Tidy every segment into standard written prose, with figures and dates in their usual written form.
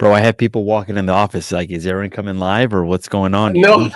Bro, I have people walking in the office like, is Aaron coming live or what's going on? No.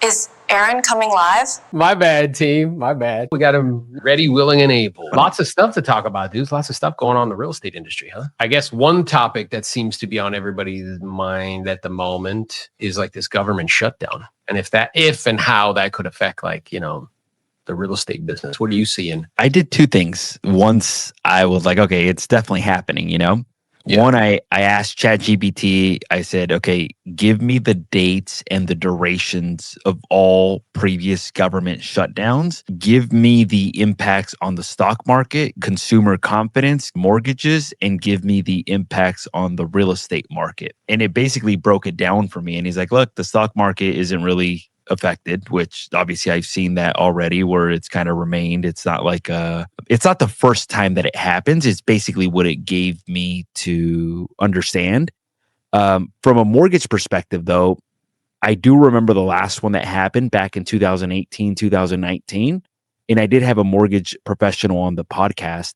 Is Aaron coming live? My bad, team. My bad. We got him ready, willing, and able. Lots of stuff to talk about, dudes. Lots of stuff going on in the real estate industry, huh? I guess one topic that seems to be on everybody's mind at the moment is like this government shutdown. And if and how that could affect the real estate business. What are you seeing? I did two things. Once I was like, okay, it's definitely happening, Yeah. One, I asked ChatGPT, I said, okay, give me the dates and the durations of all previous government shutdowns. Give me the impacts on the stock market, consumer confidence, mortgages, and give me the impacts on the real estate market. And it basically broke it down for me. And he's like, look, the stock market isn't really affected, which obviously I've seen that already where it's kind of remained. It's not like it's not the first time that it happens. It's basically what it gave me to understand. From a mortgage perspective, though, I do remember the last one that happened back in 2018, 2019. And I did have a mortgage professional on the podcast.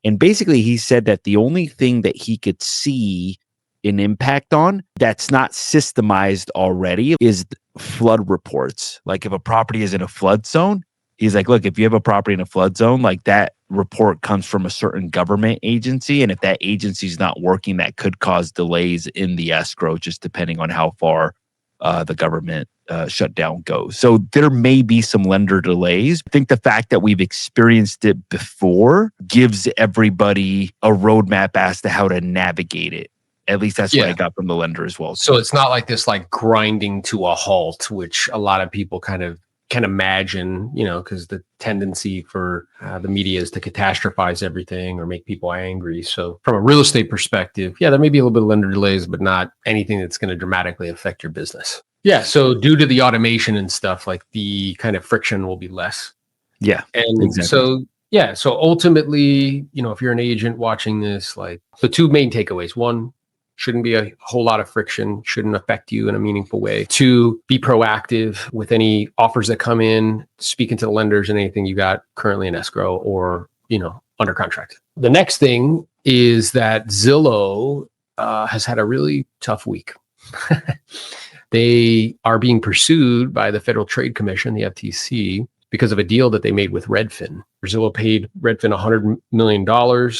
And basically he said that the only thing that he could see an impact on that's not systemized already is flood reports. Like if a property is in a flood zone, he's like, look, if you have a property in a flood zone, like that report comes from a certain government agency. And if that agency is not working, that could cause delays in the escrow, just depending on how far the government shutdown goes. So there may be some lender delays. I think the fact that we've experienced it before gives everybody a roadmap as to how to navigate it. At least that's what I got from the lender as well. So it's not like this like grinding to a halt, which a lot of people kind of can imagine, because the tendency for the media is to catastrophize everything or make people angry. So from a real estate perspective, there may be a little bit of lender delays, but not anything that's going to dramatically affect your business. Yeah. So due to the automation and stuff, like the kind of friction will be less. Yeah. And exactly. So ultimately, if you're an agent watching this, like the two main takeaways: one, shouldn't be a whole lot of friction, shouldn't affect you in a meaningful way. Two, be proactive with any offers that come in, speaking to the lenders and anything you got currently in escrow or, under contract. The next thing is that Zillow has had a really tough week. They are being pursued by the Federal Trade Commission, the FTC, because of a deal that they made with Redfin. Zillow paid Redfin $100 million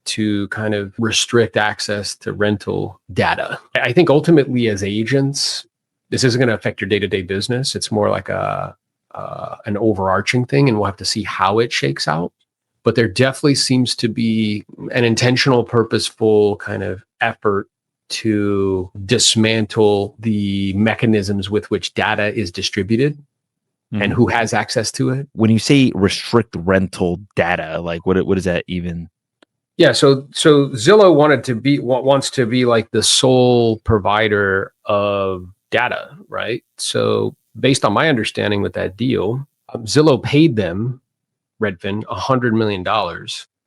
to kind of restrict access to rental data. I think ultimately as agents, this isn't going to affect your day-to-day business. It's more like an overarching thing, and we'll have to see how it shakes out. But there definitely seems to be an intentional, purposeful kind of effort to dismantle the mechanisms with which data is distributed and who has access to it. When you say restrict rental data, like what does that even... Yeah, so Zillow wants to be like the sole provider of data, right? So based on my understanding with that deal, Zillow paid them, Redfin, $100 million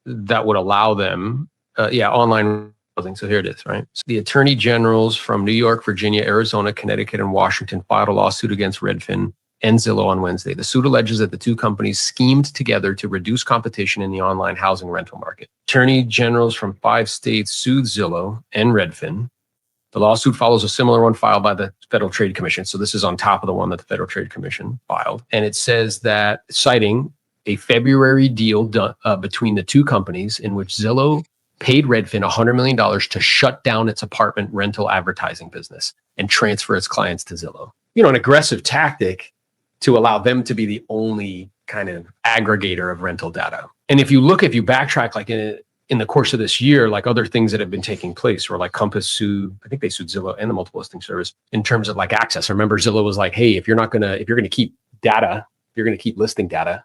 that would allow them, online housing. So here it is, right? So the attorney generals from New York, Virginia, Arizona, Connecticut, and Washington filed a lawsuit against Redfin and Zillow on Wednesday. The suit alleges that the two companies schemed together to reduce competition in the online housing rental market. Attorney generals from 5 states sued Zillow and Redfin. The lawsuit follows a similar one filed by the Federal Trade Commission. So this is on top of the one that the Federal Trade Commission filed. And it says that, citing a February deal done between the two companies in which Zillow paid Redfin $100 million to shut down its apartment rental advertising business and transfer its clients to Zillow. An aggressive tactic to allow them to be the only kind of aggregator of rental data. And if you backtrack, like in the course of this year, like other things that have been taking place, where like Compass sued, I think they sued Zillow and the multiple listing service in terms of like access. Remember, Zillow was like, hey, if you're going to keep data, if you're going to keep listing data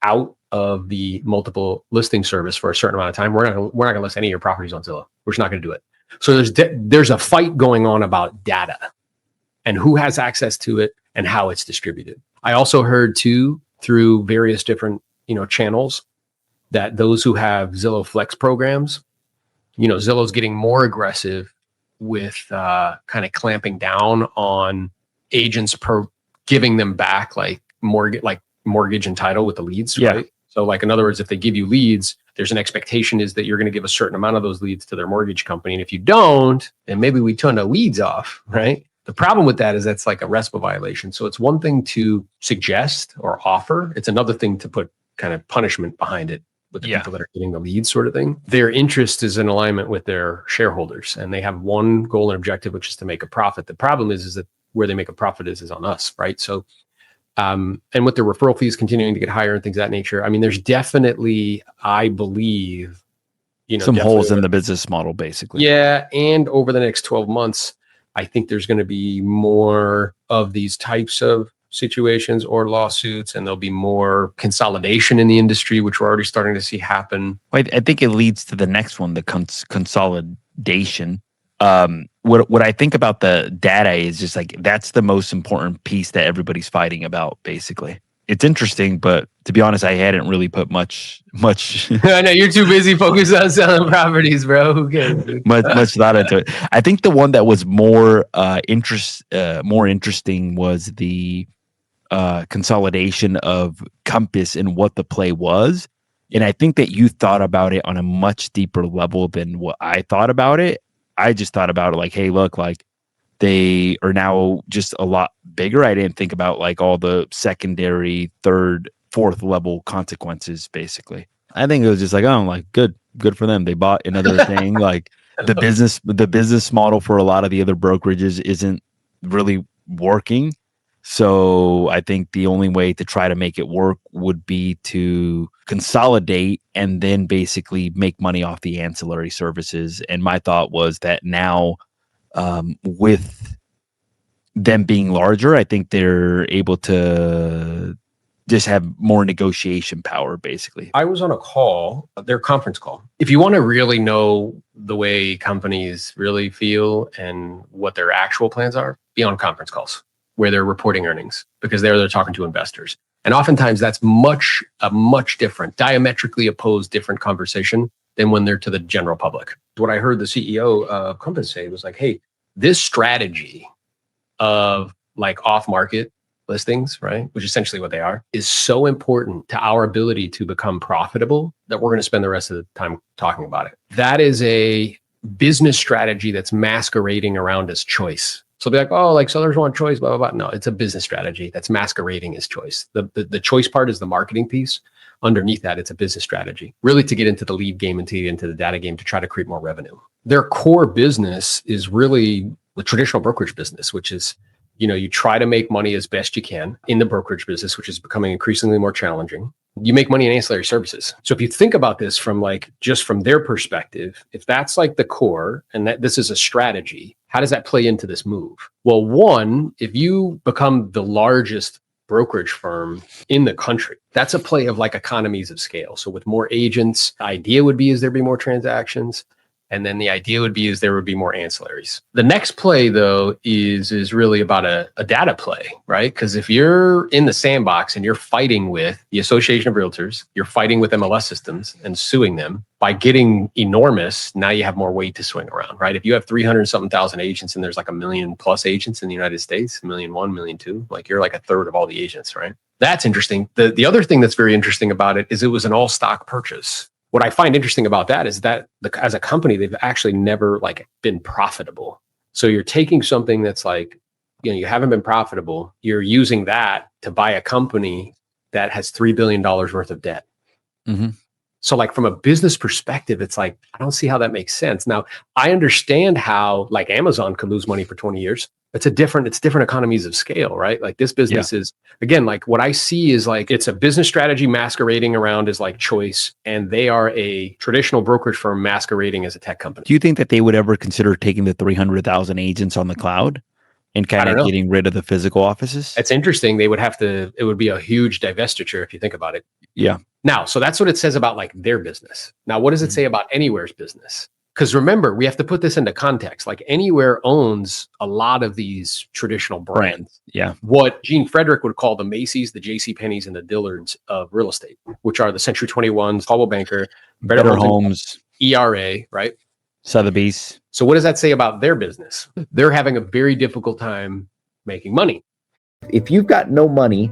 out of the multiple listing service for a certain amount of time, we're not going to list any of your properties on Zillow. We're just not going to do it. So there's a fight going on about data and who has access to it and how it's distributed. I also heard too, through various different, channels, that those who have Zillow Flex programs, Zillow's getting more aggressive with kind of clamping down on agents giving them back like mortgage and title with the leads, right? So So like, in other words, if they give you leads, there's an expectation is that you're going to give a certain amount of those leads to their mortgage company. And if you don't, then maybe we turn the leads off, right? The problem with that is that's like a RESPA violation. So it's one thing to suggest or offer. It's another thing to put kind of punishment behind it with the people that are getting the leads, sort of thing. Their interest is in alignment with their shareholders, and they have one goal and objective, which is to make a profit. The problem is that where they make a profit is on us, right? So, and with their referral fees continuing to get higher and things of that nature, I mean, there's definitely, I believe, some holes in the business model, basically. Yeah, and over the next 12 months, I think there's going to be more of these types of situations or lawsuits, and there'll be more consolidation in the industry, which we're already starting to see happen. I think it leads to the next one, the consolidation. What I think about the data is just like, that's the most important piece that everybody's fighting about, basically. It's interesting, but to be honest, I hadn't really put much. I know you're too busy focused on selling properties, bro. Who cares? much thought into it. I think the one that was more interesting was the consolidation of Compass and what the play was. And I think that you thought about it on a much deeper level than what I thought about it. I just thought about it like, hey, look, like they are now just a lot bigger. I didn't think about like all the secondary, third, fourth level consequences, basically. I think it was just like, oh, like good for them. They bought another thing. Like the business model for a lot of the other brokerages isn't really working. So I think the only way to try to make it work would be to consolidate and then basically make money off the ancillary services. And my thought was that now, with them being larger, I think they're able to just have more negotiation power, basically. I was on a call, their conference call. If you want to really know the way companies really feel and what their actual plans are, be on conference calls where they're reporting earnings, because they're talking to investors. And oftentimes that's a much different, diametrically opposed, different conversation than when they're to the general public. What I heard the CEO of Compass say was like, hey, this strategy of like off-market listings, right, which is essentially what they are, is so important to our ability to become profitable that we're going to spend the rest of the time talking about it. That is a business strategy that's masquerading around as choice. So be like, oh, like sellers want choice, blah, blah, blah. No, it's a business strategy that's masquerading as choice. The choice part is the marketing piece. Underneath that, it's a business strategy, really to get into the lead game and to get into the data game to try to create more revenue. Their core business is really the traditional brokerage business, which is, you try to make money as best you can in the brokerage business, which is becoming increasingly more challenging. You make money in ancillary services. So if you think about this from like, just from their perspective, if that's like the core and that this is a strategy, how does that play into this move? Well, one, if you become the largest brokerage firm in the country, that's a play of like economies of scale. So with more agents, the idea would be is there be more transactions. And then the idea would be is there would be more ancillaries. The next play, though, is really about a data play, right? Because if you're in the sandbox and you're fighting with the Association of Realtors, you're fighting with MLS systems and suing them by getting enormous, now you have more weight to swing around, right? If you have 300-something thousand agents and there's like 1 million plus agents in the United States, 1,000,001, 1,000,002, like you're like a third of all the agents, right? That's interesting. The other thing that's very interesting about it is it was an all stock purchase. What I find interesting about that is that as a company, they've actually never like been profitable. So you're taking something that's like, you haven't been profitable. You're using that to buy a company that has $3 billion worth of debt. Mm-hmm. So like from a business perspective, it's like, I don't see how that makes sense. Now, I understand how like Amazon could lose money for 20 years. It's different economies of scale, right? Like this business is, again, like what I see is like, it's a business strategy masquerading around as like choice. And they are a traditional brokerage firm masquerading as a tech company. Do you think that they would ever consider taking the 300,000 agents on the cloud and kind of getting rid of the physical offices? It's interesting. It would be a huge divestiture if you think about it. Yeah. Now, so that's what it says about like their business. Now, what does it say about Anywhere's business? Because remember, we have to put this into context. Like Anywhere owns a lot of these traditional brands. Yeah. What Gene Frederick would call the Macy's, the JCPenney's, and the Dillard's of real estate, which are the Century 21s, Coldwell Banker, Better Homes, ERA, right? Sotheby's. So what does that say about their business? They're having a very difficult time making money. If you've got no money,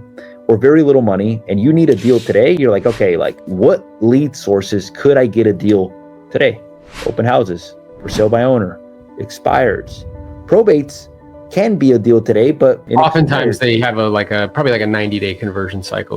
or very little money and you need a deal today, you're like, okay, like what lead sources could I get a deal today? Open houses, for sale by owner, expireds, probates can be a deal today, but oftentimes they have probably like a 90-day conversion cycle.